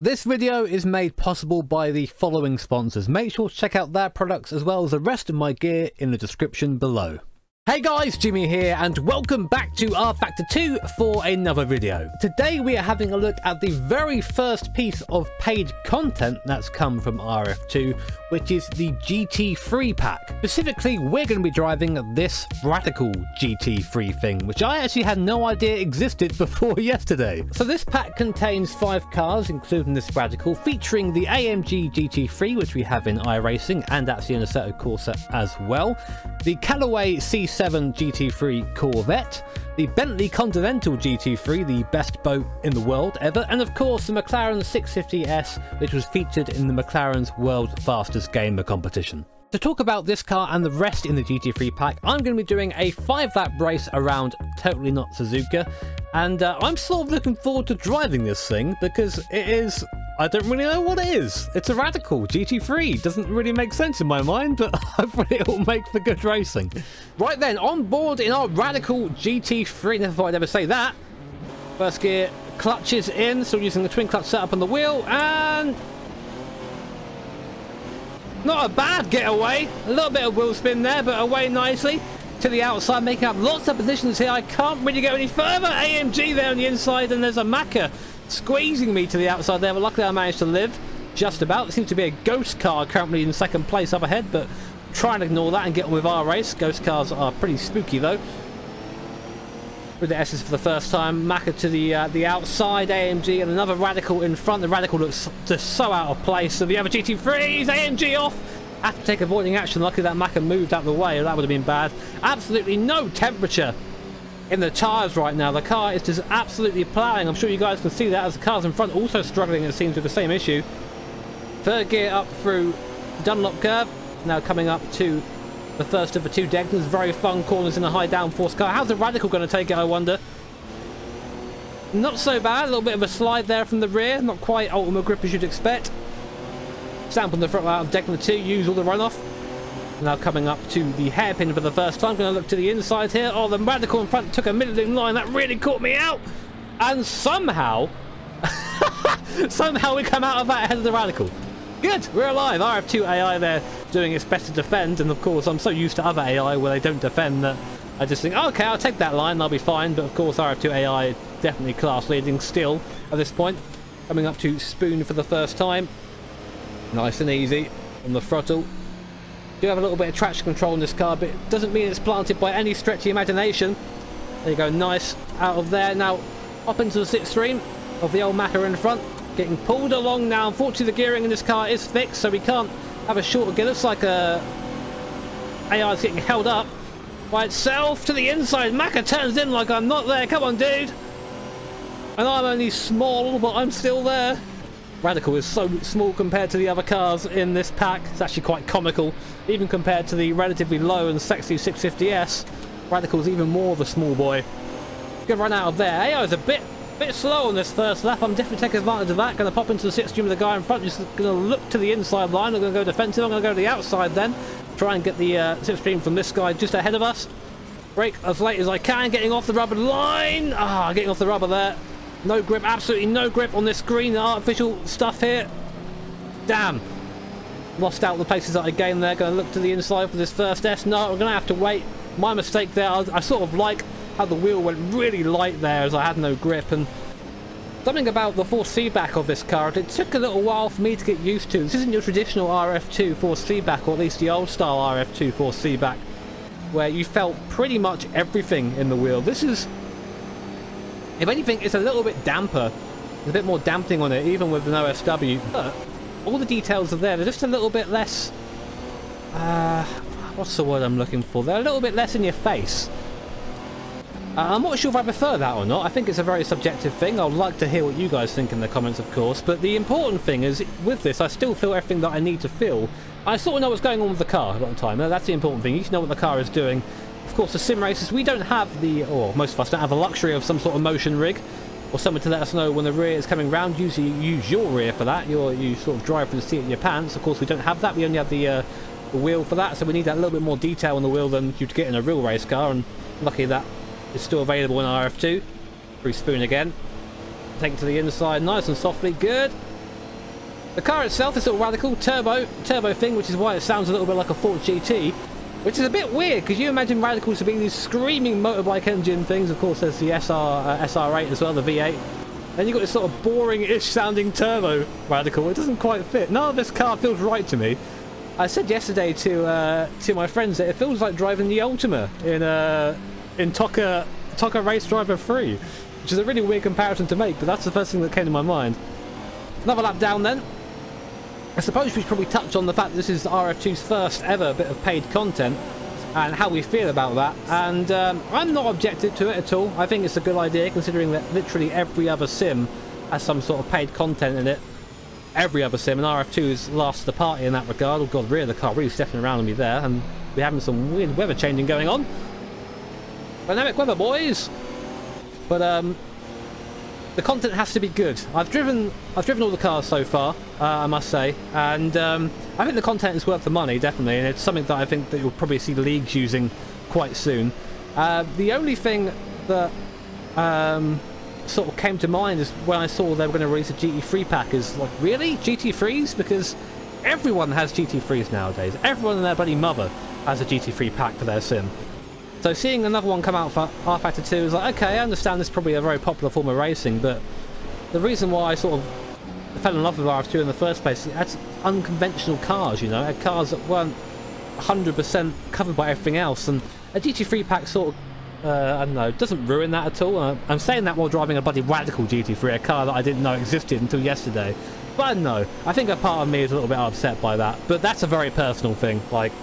This video is made possible by the following sponsors. Make sure to check out their products as well as the rest of my gear in the description below. Hey guys, Jimmy here and welcome back to rFactor 2 for another video. Today we are having a look at the very first piece of paid content that's come from RF2, which is the GT3 pack. Specifically, we're going to be driving this radical GT3 thing, which I actually had no idea existed before yesterday. So this pack contains 5 cars, including this radical, featuring the AMG GT3, which we have in iRacing and actually in Assetto Corsa as well, the Callaway C7 GT3 Corvette, the Bentley Continental GT3, the best boat in the world ever, and of course the McLaren 650S, which was featured in the McLaren's World Fastest Gamer competition. To talk about this car and the rest in the GT3 pack, I'm going to be doing a 5-lap race around Totally Not Suzuka, and I'm sort of looking forward to driving this thing because it is... I don't really know what it is. It's a radical GT3. Doesn't really make sense in my mind, but hopefully it will make for good racing. Right then, on board in our radical GT3. Never thought I'd ever say that. First gear, clutches in. Still using the twin clutch setup on the wheel, and not a bad getaway. A little bit of wheel spin there, but away nicely to the outside, making up lots of positions here. I can't really go any further. AMG there on the inside, and there's a Macca squeezing me to the outside there, but luckily I managed to live just about. There seems to be a ghost car currently in second place up ahead, but try and ignore that and get on with our race. Ghost cars are pretty spooky though. With the S's for the first time, Macca to the outside, AMG and another radical in front. The radical looks just so out of place. So the other GT3s, AMG off. Have to take avoiding action. Luckily that Macca moved out of the way, or that would have been bad. Absolutely no temperature in the tyres right now. The car is just absolutely ploughing. I'm sure you guys can see that as the cars in front also struggling, it seems, with the same issue. Third gear up through the Dunlop curve, now coming up to the first of the 2 Degners. Very fun corners in a high downforce car. How's the radical going to take it, I wonder? Not so bad. A little bit of a slide there from the rear, not quite ultimate grip as you'd expect. Stamp on the front out of Degner 2, use all the runoff. Now coming up to the hairpin for the first time. Going to look to the inside here. Oh, the radical in front took a middling line. That really caught me out. And somehow... somehow we come out of that ahead of the radical. Good, we're alive. RF2 AI there doing its best to defend. And of course, I'm so used to other AI where they don't defend that I just think, oh, okay, I'll take that line. I'll be fine. But of course, RF2 AI definitely class leading still at this point. Coming up to Spoon for the first time. Nice and easy on the throttle. Do have a little bit of traction control in this car, but it doesn't mean it's planted by any stretch of the imagination. There you go, nice out of there. Now up into the slipstream of the old Macca in front, getting pulled along now. Unfortunately the gearing in this car is fixed, so we can't have a shorter gear. Looks like AI is getting held up by itself to the inside. Macca turns in like I'm not there. Come on, dude. And I'm only small, but I'm still there. Radical is so small compared to the other cars in this pack. It's actually quite comical. Even compared to the relatively low and sexy 650S, Radical's even more of a small boy. Good run out of there. AI is a bit slow on this first lap. I'm definitely taking advantage of that. Going to pop into the slipstream with the guy in front. Just going to look to the inside line. I'm going to go defensive. I'm going to go to the outside then. Try and get the slipstream from this guy just ahead of us. Brake as late as I can. Getting off the rubber line. Ah, getting off the rubber there. No grip, absolutely no grip on this green artificial stuff here. Damn. Lost out the places that I gained there. Going to look to the inside for this first S. No, we're going to have to wait. My mistake there. I sort of like how the wheel went really light there as I had no grip. And something about the force feedback of this car, it took a little while for me to get used to. This isn't your traditional RF2 force feedback, or at least the old style RF2 force feedback, where you felt pretty much everything in the wheel. This is... if anything, it's a little bit damper. There's a bit more damping on it, even with an OSW. But all the details are there. They're just a little bit less... what's the word I'm looking for? They're a little bit less in your face. I'm not sure if I prefer that or not. I think it's a very subjective thing. I'd like to hear what you guys think in the comments, of course. But the important thing is, with this, I still feel everything that I need to feel. I sort of know what's going on with the car a lot of the time. That's the important thing. You should know what the car is doing. Of course, the sim races, we don't have the, or most of us don't have the luxury of some sort of motion rig or someone to let us know when the rear is coming round. Usually you use your rear for that. You sort of drive through the seat in your pants. Of course, we don't have that. We only have the wheel for that, so we need that little bit more detail on the wheel than you'd get in a real race car, and lucky that is still available in RF2. Through Spoon again. Take it to the inside, nice and softly, good. The car itself is sort of radical turbo thing, which is why it sounds a little bit like a Ford GT, which is a bit weird because you imagine radicals to be these screaming motorbike engine things. Of course, there's the SR8 as well, the V8. Then you've got this sort of boring-ish sounding turbo radical. It doesn't quite fit. None of this car feels right to me. I said yesterday to my friends that it feels like driving the Ultima in TOCA Race Driver 3, which is a really weird comparison to make, but that's the first thing that came to my mind. Another lap down then. I suppose we should probably touch on the fact that this is RF2's first ever bit of paid content and how we feel about that. And I'm not objective to it at all. I think it's a good idea considering that literally every other sim has some sort of paid content in it. Every other sim, and RF2 is last the party in that regard. Oh god, rear of the car really stepping around on me there, and we're having some weird weather changing going on. Dynamic weather, boys! But the content has to be good. I've driven all the cars so far, I must say, and I think the content is worth the money, definitely, and it's something that I think that you'll probably see leagues using quite soon. The only thing that sort of came to mind is when I saw they were going to release a GT3 pack is like, really? GT3s? Because everyone has GT3s nowadays. Everyone and their bloody mother has a GT3 pack for their sim. So seeing another one come out for rFactor 2 is like, okay, I understand this is probably a very popular form of racing, but the reason why I sort of fell in love with RF2 in the first place, it had unconventional cars, you know, it had cars that weren't 100% covered by everything else, and a GT3 pack sort of I don't know, doesn't ruin that at all. I'm saying that while driving a bloody radical GT3, a car that I didn't know existed until yesterday. But I don't know, I think a part of me is a little bit upset by that. But that's a very personal thing. Like,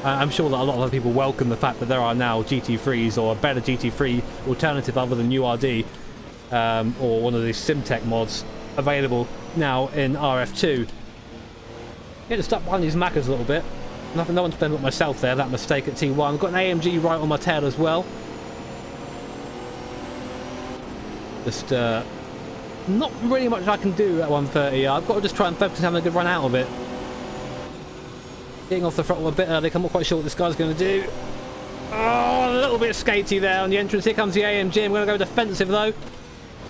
I'm sure that a lot of other people welcome the fact that there are now GT3s or a better GT3 alternative other than URD or one of these SimTech mods available now in RF2. Getting stuck behind these Maccas a little bit. No one to blame but myself there, that mistake at T1. I've got an AMG right on my tail as well. Just not really much I can do at 130. I've got to just try and focus on having a good run out of it. Getting off the throttle a bit early, I'm not quite sure what this guy's going to do. Oh, a little bit skatey there on the entrance. Here comes the AMG. I'm going to go defensive though.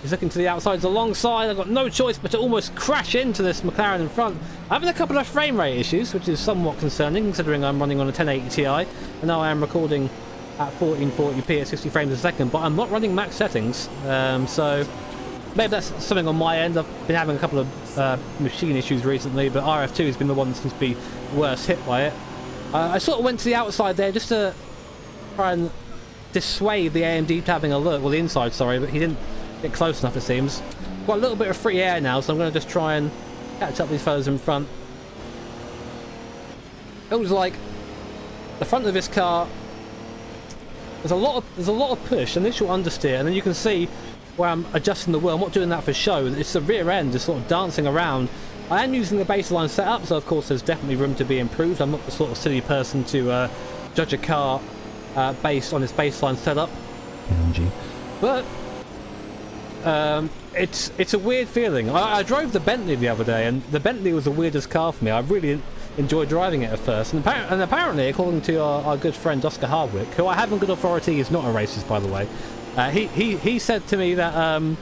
He's looking to the outsides alongside. I've got no choice but to almost crash into this McLaren in front. I'm having a couple of frame rate issues, which is somewhat concerning considering I'm running on a 1080 Ti. And now I am recording at 1440p at 60 frames a second, but I'm not running max settings. So maybe that's something on my end. I've been having a couple of machine issues recently, but RF2 has been the one that seems to be worse hit by it. I sort of went to the outside there just to try and dissuade the AMD to having a look. Well, the inside, sorry, but he didn't get close enough, it seems. Got a little bit of free air now, so I'm going to just try and catch up these fellas in front. It was like the front of this car. There's a lot of push, initial understeer, and then you can see where I'm adjusting the wheel. I'm not doing that for show. It's the rear end just sort of dancing around. I am using the baseline setup, so of course there's definitely room to be improved. I'm not the sort of silly person to judge a car based on its baseline setup. MG. But it's a weird feeling. I drove the Bentley the other day, and the Bentley was the weirdest car for me. I really enjoyed driving it at first, and apparently, according to our good friend Oscar Hardwick, who I have on good authority is not a racist, by the way, he said to me that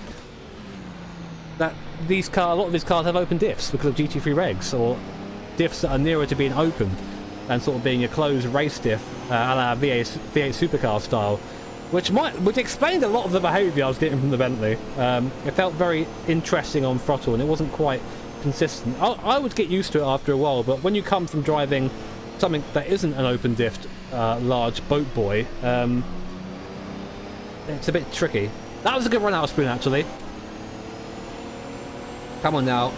that a lot of these cars have open diffs because of GT3 regs, or diffs that are nearer to being open than sort of being a closed race diff, a la V8 supercar style. Which explained a lot of the behaviour I was getting from the Bentley. It felt very interesting on throttle, and it wasn't quite consistent. I would get used to it after a while, but when you come from driving something that isn't an open diffed large boat boy, it's a bit tricky. That was a good run out of Spoon, actually. Come on now.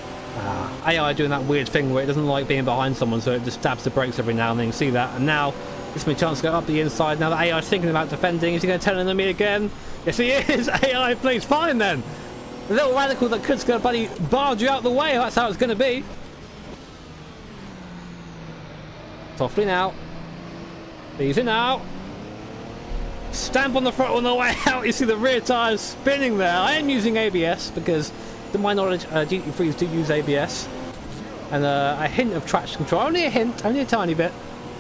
AI doing that weird thing where it doesn't like being behind someone, so it just stabs the brakes every now and then. You see that, and now gives me a chance to go up the inside. Now that AI is thinking about defending, is he going to turn on me again? Yes, he is. AI, please, fine then. The little radical that could go bloody barge you out the way. That's how it's going to be. Softly now. Easy now. Stamp on the throttle on the way out. You see the rear tyres spinning there. I am using ABS because, to my knowledge, GT3s do use ABS. And a hint of traction control. Only a hint, only a tiny bit.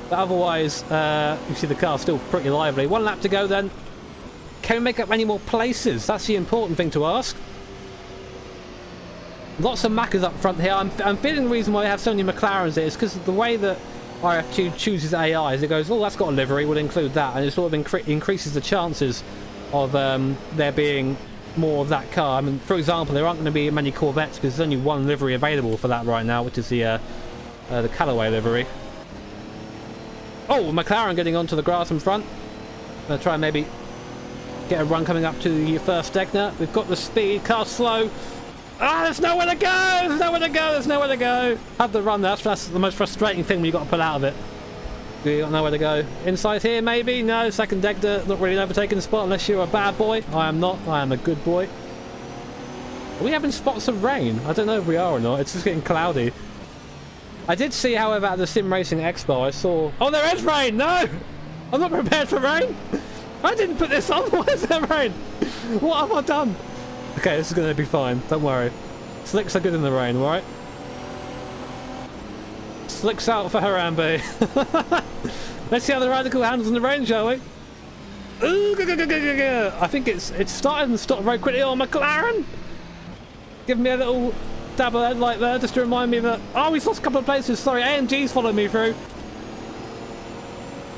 But otherwise, you see the car still pretty lively. One lap to go then. Can we make up any more places? That's the important thing to ask. Lots of Maccas up front here. I'm feeling the reason why I have so many McLarens is because of the way that RF2 chooses AIs. It goes, oh, that's got a livery, we'll include that, and it sort of increases the chances of there being more of that car. I mean, for example, there aren't going to be many Corvettes because there's only one livery available for that right now, which is the Callaway livery. Oh, McLaren getting onto the grass in front. I'm going to try and maybe get a run coming up to the first Stegner. We've got the speed, car slow. Ah, there's nowhere to go! There's nowhere to go! There's nowhere to go! Have the run, that's the most frustrating thing when you've got to pull out of it. You got nowhere to go. Inside here, maybe? No, second Degda, not really an overtaking spot unless you're a bad boy. I am not. I am a good boy. Are we having spots of rain? I don't know if we are or not. It's just getting cloudy. I did see, however, at the Sim Racing Expo, I saw... Oh, there is rain! No! I'm not prepared for rain! I didn't put this on! Why is there rain? What have I done? Okay, this is going to be fine. Don't worry. Slicks are good in the rain, alright? Slicks out for Harambe. Let's see how the Radical handles in the rain, shall we? Ooh, I think it's started and stopped very quickly. Oh, McLaren! Give me a little dab of headlight there just to remind me that... Oh, we've lost a couple of places. Sorry, AMG's followed me through.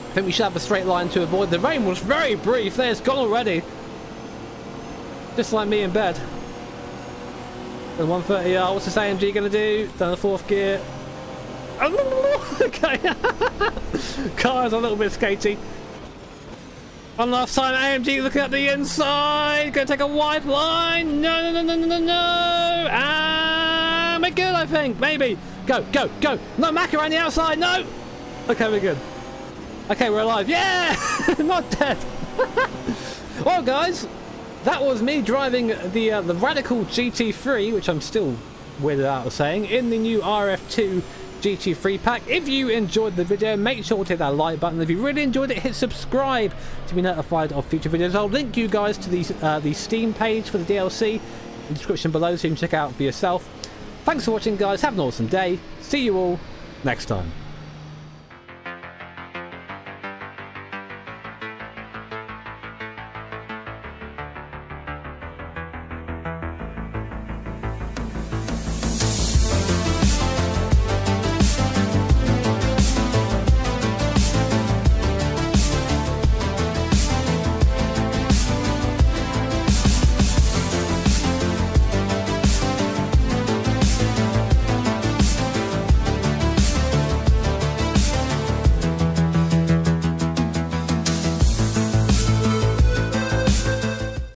I think we should have a straight line to avoid. The rain was very brief. There, it's gone already. Just like me in bed. And 130R, what's this AMG going to do? Down the fourth gear. Okay. Car is a little bit skatey. One last time, AMG looking at the inside. Going to take a wide line. No, no, no, no, no, no, no. And we're good, I think. Maybe. Go, go, go. No, Mac around the outside. No. Okay, we're good. Okay, we're alive. Yeah! Not dead. Well, guys, that was me driving the Radical GT3, which I'm still weirded out of saying, in the new RF2 GT3 pack. If you enjoyed the video, make sure to hit that like button. If you really enjoyed it, hit subscribe to be notified of future videos. I'll link you guys to the Steam page for the DLC in the description below so you can check it out for yourself. Thanks for watching, guys. Have an awesome day. See you all next time.